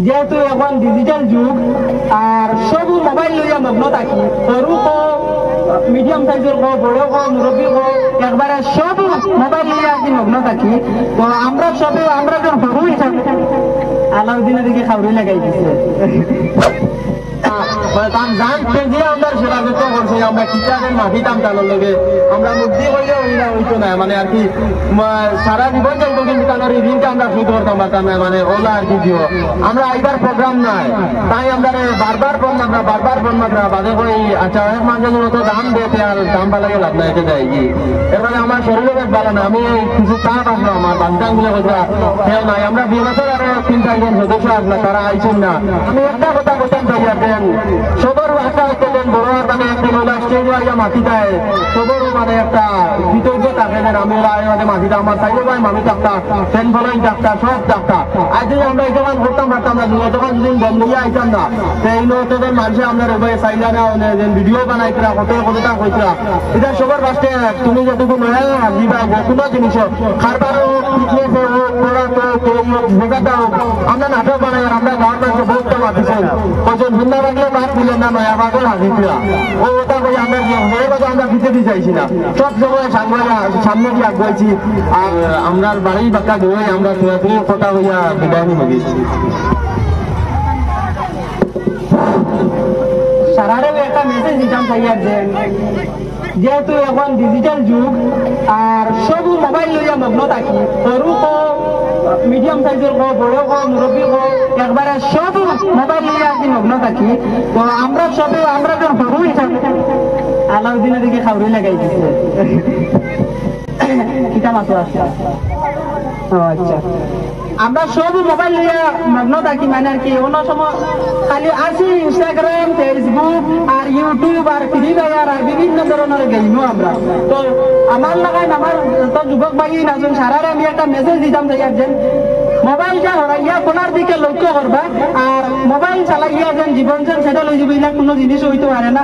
যেহেতু এখন ডিজিটাল যুগ আর সব মোবাইল লইয়া মগ্ন থাকি, সরু হোক মিডিয়াম সাইজের হোক বড় হোক মুরব্বী হোক একবারে সব মোবাইল লইয়া আর কি মগ্ন থাকি। তো আমরা সবে আমরা যখন সরু হিসাবে আলাউদ্দিনের দিকে খাউরি লাগাই দিচ্ছে আমরা কিতাবের মাটি টামটানোর লগে আমরা মুক্তি করলে হইতো না মানে আর কি সারা জীবন যাইব, কিন্তু তাদের এই দিনটা আমরা শুরু করতাম পারতাম না মানে ওলা আর কি দিও আমরা এইবার প্রোগ্রাম নাই তাই আমরা বারবার ফোন মাত্রা বাদে কই আচ্ছা অনেক মানুষের মতো দাম দিতে আর দাম পালাগে লাভ নাই, এটা দেয় কি এরপরে আমার শরীরে বেশ ভালো না, আমি কিছু চাপ আসলো আমার বান্ধব গুলো কথা কেউ নাই, আমরা 2 বছর আরো 3-4 জন সদস্য আসলো তারা আইছেন না। আমি একটা কথা বলতাম দেন সবার আশা করতেন বড় মানে একদিন ওলা স্টেজ আইয়া মাটি দেয় সবারও মানে একটা কৃতজ্ঞ থাকে যে আমি ওরা আগে মাটিটা আমার চাইলে ভাই মামি থাকতা ফ্যান ফলোইং থাকতা সব থাকতা আজ যদি আমরা এই দোকান করতাম পারতাম না যতক্ষণ যদি বন্ধ হইয়া আইতাম না এই নতুন মানুষে আমরা রবে চাইলা না ভিডিও বানাইতরা কতটা কইতরা এটা সবার ফার্স্টে তুমি যতটুকু নয়া দিবা কোনো জিনিস খারবার হোক ফিটনেস হোক পড়াতে ভোগাটা হোক আমরা নাটক বানাই আমরা গাঁর মানুষকে বহুত মাতিছেন কজন ভিন্না লাগলে বাদ দিলেন না নয়া বাগল হাজিরা ও ওটা করে আমরা আমরা দিতে চাইছি না, সব সময় সামনে দিয়ে আগুয়াইছি আর আমরা বাড়ির বাক্কা ধরে আমরা কথা হইয়া বিদায় নিয়ে গেছি। সারারে একটা মেসেজ দিতাম চাইয়ার যেহেতু এখন ডিজিটাল যুগ আর সব মোবাইল লইয়া মগ্ন থাকি, সরু হোক মিডিয়াম সাইজের হোক বড় হোক মুরব্বী হোক একবারে সব মোবাইল লইয়া আর কি মগ্ন থাকি। তো আমরা সবে আমরা যখন সরু হিসাবে আলাউদ্দিনের দিকে খাউরি লাগাই দিচ্ছে কিতা মাছ আছে আচ্ছা আমরা সব মোবাইল নিয়ে মগ্ন থাকি মানে আর কি অন্য সময় খালি আসি ইনস্টাগ্রাম ফেসবুক আর ইউটিউব আর ফ্রি ফায়ার আর বিভিন্ন ধরনের গেমও আমরা। তো আমার লাগাই আমার তো যুবক ভাই নাচুন সারারে আমি একটা মেসেজ দিতাম যে মোবাইলটা হরাইয়া কোনার দিকে লক্ষ্য করবা আর মোবাইল চালাইয়া যেন জীবন যেন সেটা লই যাবে কোনো জিনিস হইতে পারে না।